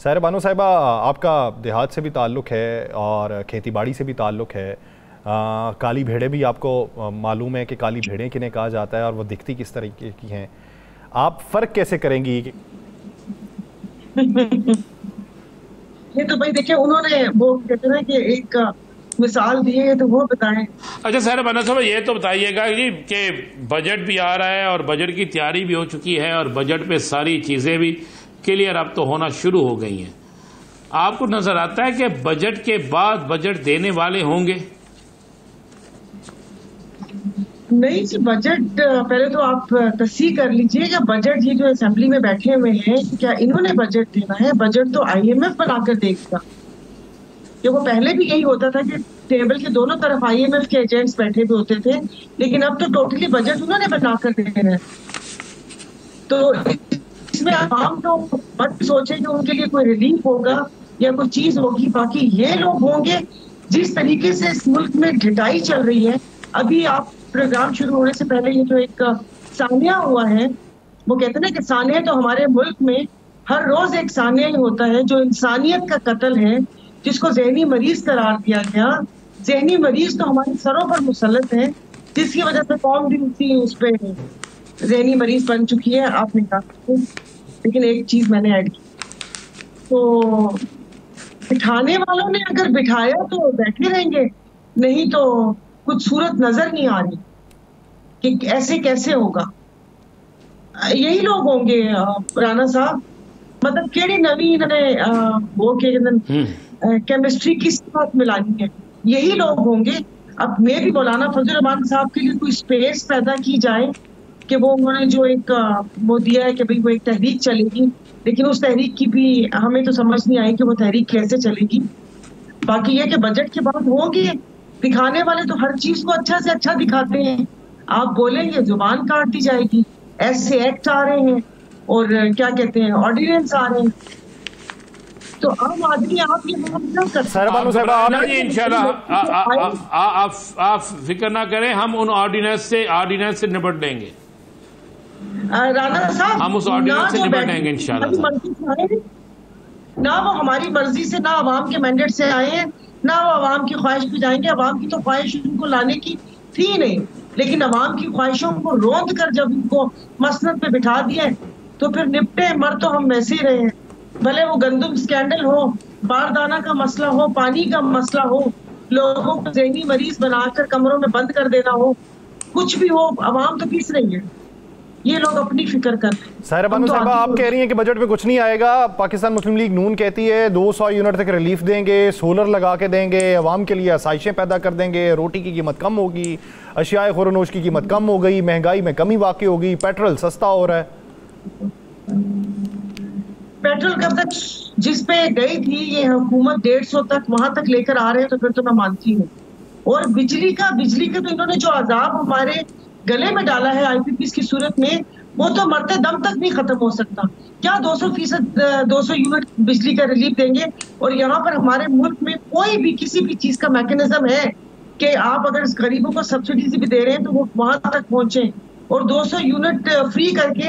साहिरा बानो साहिबा, आपका देहात से भी ताल्लुक़ है और खेती बाड़ी से भी ताल्लुक़ है। काली भेड़ें भी आपको मालूम है कि काली भेड़ें किन्हें कहा जाता है और वो दिखती किस तरीके की हैं। आप फ़र्क कैसे करेंगी? ये तो भाई देखिए, उन्होंने वो कहते हैं कि एक मिसाल दी है तो वो बताएं। अच्छा साहिरा बानो साहब, ये तो बताइएगा कि बजट भी आ रहा है और बजट की तैयारी भी हो चुकी है और बजट पे सारी चीज़ें भी क्लियर अब तो होना शुरू हो गई हैं। आपको नजर आता है कि बजट के बाद बजट देने वाले होंगे? नहीं जी, बजट पहले तो आप तस्दीक कर लीजिए कि बजट ये जो असेंबली में बैठे हुए हैं, क्या इन्होंने बजट देना है? बजट तो IMF बनाकर देगा। कि वो पहले भी यही होता था कि टेबल के दोनों तरफ IMF के एजेंट्स बैठे हुए होते थे, लेकिन अब तो टोटली बजट उन्होंने बनाकर देना है। तो इसमें आम लोग मत सोचे कि उनके लिए कोई रिलीफ होगा या कोई चीज होगी। बाकी ये लोग होंगे जिस तरीके से इस मुल्क में ढिटाई चल रही है। अभी आप प्रोग्राम शुरू होने से पहले ये जो एक सानिया हुआ है, वो कहते हैं ना कि सानिया तो हमारे मुल्क में हर रोज एक सानिया ही होता है जो इंसानियत का कत्ल है, जिसको ज़हनी मरीज करार दिया गया। ज़हनी मरीज तो हमारे सरों पर मुसल्लत है, जिसकी वजह से कौम भी उसी उस पर ज़हनी मरीज बन चुकी है। आपने कहा, लेकिन एक चीज मैंने ऐड की, तो बिठाने वालों ने अगर बिठाया तो बैठे रहेंगे, नहीं तो कुछ सूरत नजर नहीं आ रही कि ऐसे कैसे होगा। यही लोग होंगे राना साहब, मतलब केड़ी नवी इन्होंने वो केमिस्ट्री किस साथ मिलानी है, यही लोग होंगे। अब मैं भी मौलाना फजल रहमान साहब के लिए कोई स्पेस पैदा की जाए कि वो उन्होंने जो एक वो दिया है कि भाई वो एक तहरीक चलेगी, लेकिन उस तहरीक की भी हमें तो समझ नहीं आई कि वो तहरीक कैसे चलेगी। बाकी ये कि बजट के बाद होंगे दिखाने वाले तो हर चीज को अच्छा से अच्छा दिखाते हैं। आप बोलेंगे जुबान काट दी जाएगी। ऐसे एक्ट आ रहे हैं और क्या कहते हैं ऑर्डिनेंस आ रहे हैं, तो आम आदमी आप ये क्या करते हैं? इंशाल्लाह आप फिक्र ना करें, हम उन ऑर्डिनेंस से निपट देंगे। राना साहब, हम उस ऑर्डिनेंस से निपट देंगे इंशाल्लाह। ना वो हमारी मर्जी से, ना अवाम के मैंडेट से आए हैं, ना वो अवाम की ख्वाहिश पे जाएंगे। अवाम की तो ख्वाहिश उनको लाने की थी नहीं, लेकिन अवाम की ख्वाहिशों को रोंद कर जब उनको मसनद पे बिठा दिए तो फिर निपटे मर तो हम वैसे ही रहे हैं। भले वो गंदम स्कैंडल हो, बारदाना का मसला हो, पानी का मसला हो, लोगों को ज़हनी मरीज बनाकर कमरों में बंद कर देना हो, कुछ भी हो, अवाम तो पीस रही है। ये लोग अपनी फिक्र कर रहे हैं। साहिरा बानो साहिबा, आप कह रही हैं कि बजट में कुछ नहीं आएगा। पाकिस्तान मुस्लिम लीग नून कहती है 200 यूनिट तक रिलीफ देंगे, सोलर लगा के देंगे, अवाम के लिए आसाइशें पैदा कर देंगे, रोटी की कीमत कम होगी, अशियाए खुरनोश की कीमत कम हो गई, महंगाई में कमी वाक़ई होगी, पेट्रोल सस्ता हो रहा है। पेट्रोल कब तक जिस पे गई थी ये हुकूमत 150 तक, वहां तक लेकर आ रहे हैं तो फिर तो मैं मानती हूँ। और बिजली का तो इन्होंने जो अजाब हमारे गले में डाला है IPPs की सूरत में, वो तो मरते दम तक नहीं खत्म हो सकता। क्या 200 यूनिट बिजली का रिलीफ देंगे? और यहाँ पर हमारे मुल्क में कोई भी किसी भी चीज का मैकेनिज्म है कि आप अगर गरीबों को सब्सिडी भी दे रहे हैं तो वो वहां तक पहुंचे? और 200 यूनिट फ्री करके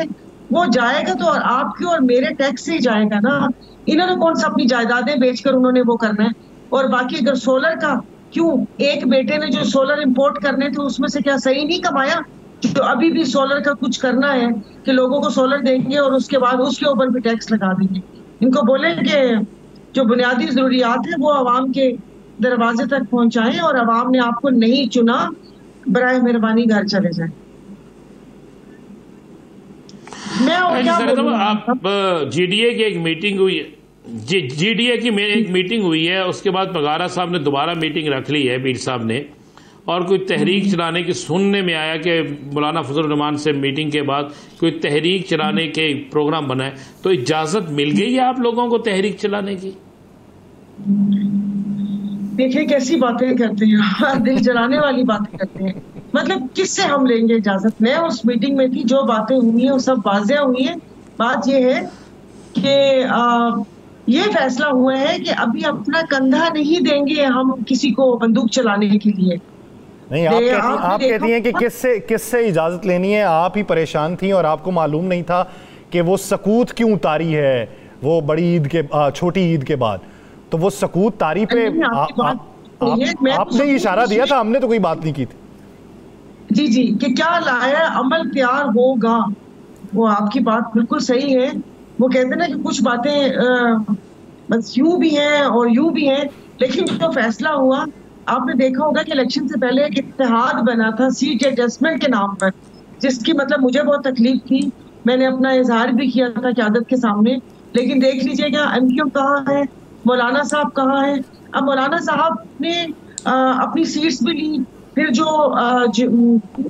वो जाएगा तो आपके और मेरे टैक्स से ही जाएगा ना। इन्होंने कौन सा अपनी जायदादें बेचकर उन्होंने वो करना है? और बाकी अगर सोलर का, क्यों एक बेटे ने जो सोलर इंपोर्ट करने थे उसमें से क्या सही नहीं कमाया? जो अभी भी सोलर का कुछ करना है कि लोगों को सोलर देंगे और उसके बाद उसके ऊपर भी टैक्स लगा देंगे। इनको बोले कि जो बुनियादी जरूरियात है वो आवाम के दरवाजे तक पहुंचाएं, और आवाम ने आपको नहीं चुना, बराए मेहरबानी घर चले जाएं। आप GDA की एक मीटिंग हुई है, GDA की एक मीटिंग हुई है, उसके बाद पगारा साहब ने दोबारा मीटिंग रख ली है, पीर साहब ने, और कोई तहरीक चलाने की सुनने में आया कि मौलाना फजल रहमान से मीटिंग के बाद कोई तहरीक चलाने के प्रोग्राम बना है, तो इजाजत मिल गई है आप लोगों को तहरीक चलाने की? देखिए कैसी बातें करते हैं, दिल जलाने वाली बातें करते हैं। मतलब किससे हम लेंगे इजाजत? मैं उस मीटिंग में थी, जो बातें हुई हैं वो सब वाज़ेह हुई है। बात ये है कि ये फैसला हुआ है कि अभी अपना कंधा नहीं देंगे हम किसी को बंदूक चलाने के लिए। नहीं, आप कहती हैं कि किससे इजाजत लेनी है? आप ही परेशान थी और आपको मालूम नहीं था कि वो सकूत क्यों उतारी है, وہ بڑی عید کے چھوٹی عید کے بعد، تو وہ سکوت طاری پہ آپ نے ہی اشارہ دیا تھا، ہم نے تو کوئی بات نہیں کی تھی. جی جی کہ کیا لایا عمل پیار ہوگا، وہ آپ کی بات بالکل صحیح ہے. وہ کہتے ہیں نا کہ کچھ باتیں بس یوں بھی ہیں اور یوں بھی ہیں، لیکن جو فیصلہ ہوا آپ نے دیکھا ہوگا کہ الیکشن سے پہلے ایک اتحاد بنا تھا سیٹ ایڈجسٹمنٹ کے نام پر، جس کی مطلب مجھے بہت تکلیف تھی. میں نے اپنا اظہار بھی کیا تھا قیادت کے سامنے. لیکن دیکھ لیجئے گا ایم کیو کہاں ہے، مولانا صاحب کہاں ہے. اب مولانا صاحب نے اپنی سیٹس بھی لی، پھر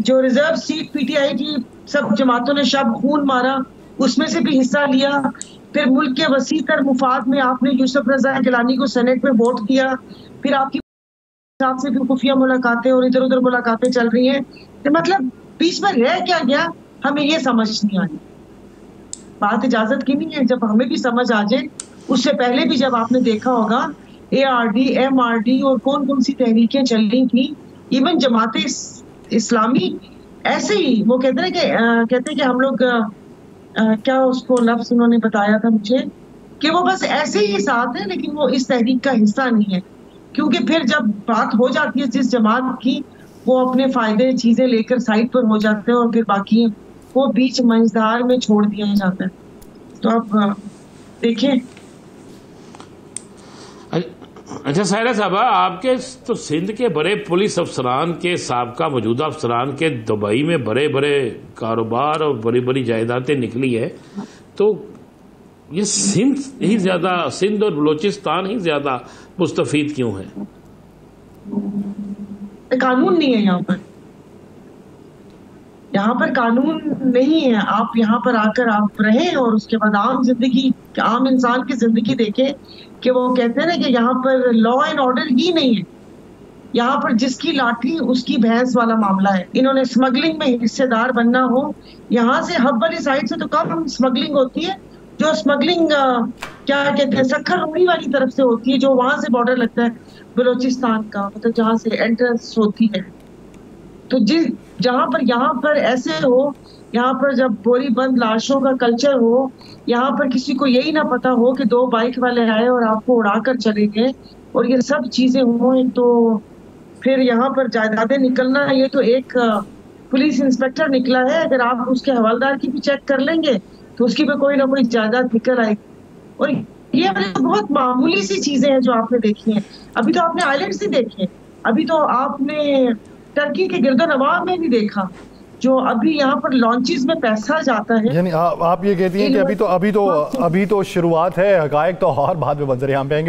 جو reserve seat PTI کی سب جماعتوں نے شب خون مارا، اس میں سے بھی حصہ لیا. پھر ملک کے وسیع تر مفاد میں آپ نے یوسف رضا گیلانی کو سینٹ میں ووٹ کیا. پھر آپ کی ساتھ سے پھر خفیہ ملاقاتیں اور ادھر ادھر ملاقاتیں چل رہی ہیں. مطلب بیچ میں رہ کیا گیا ہمیں یہ سمجھ نہیں آئی. بات اجازت کی نہیں ہے، جب ہمیں بھی سمجھ آ جائے. اس سے پہلے بھی جب آپ نے دیکھا ہوگا A R D, M R D اور کون سی تحریکیں چل رہی تھیں، ایون جماعت اسلامی ایسے ہی. وہ کہتے ہیں کہ ہم لوگ کیا اس کو لفظ انہوں نے بتایا تھا مجھے کہ وہ بس ایسے ہی ساتھ ہیں لیکن وہ اس تحریک کا حصہ نہیں ہے. کیونکہ پھر جب بات ہو جاتی ہے جس جماعت کی، وہ اپنے فائدے چیزیں لے کر سائڈ پر ہو جاتے ہیں اور پھر باقی وہ بیچ منجدار میں چھوڑ دیا جاتا ہے. تو اب دیکھیں. اچھا سائرہ صاحبہ، آپ کے تو سندھ کے بڑے پولیس افسران کے سابقہ موجودہ افسران کے دبئی میں بڑے بڑے کاروبار اور بڑی بڑی جائیدادیں نکلی ہے، تو یہ سندھ اور بلوچستان ہی زیادہ مستفید کیوں ہے؟ قانون نہیں ہے یہاں پر قانون نہیں ہے. آپ یہاں پر آ کر آپ رہیں اور اس کے بعد عام انسان کی زندگی دیکھیں کہ وہ کہتے ہیں نا کہ یہاں پر لا اینڈ آرڈر ہی نہیں ہے. یہاں پر جس کی لاٹھی اس کی بھینس والا معاملہ ہے. انہوں نے اسمگلنگ میں حصے دار بننا ہو، یہاں سے ہب والی سائڈ سے تو کم اسمگلنگ ہوتی ہے. جو اسمگلنگ کیا کہتے ہیں سکھر روڑی والی طرف سے ہوتی ہے، جو وہاں سے بارڈر لگتا ہے بلوچستان کا، مطلب جہاں سے انٹرنس ہوتی ہے. تو یہاں پر ایسے ہو، یہاں پر جب بوری بند لاشوں کا کلچر ہو، یہاں پر کسی کو یہی نہ پتا ہو کہ 2 بائک والے آئے اور آپ کو اڑا کر چلے گئے اور یہ سب چیزیں ہوں، تو پھر یہاں پر جائیدادیں نکلنا، یہ تو ایک پولیس انسپیکٹر نکلا ہے. اگر آپ اس کے حوالدار کی بھی چیک کر لیں گے تو اس کی بھی کوئی نہ کوئی جائیداد نکل آئے گی. اور یہ بہت معمولی سی چیزیں ہیں جو آپ نے دیکھی ہیں. ابھی تو آپ نے آئیلینڈس ہی دیکھے، ابھی تو آپ نے ٹرکی کے گرد و نواح میں بھی دیکھا، جو ابھی یہاں پر لانچز میں پیسہ جاتا ہے. یعنی آپ یہ کہتی ہیں کہ ابھی تو شروعات ہے، حقائق تو اور بعد میں منظر عام پہ آئیں گے.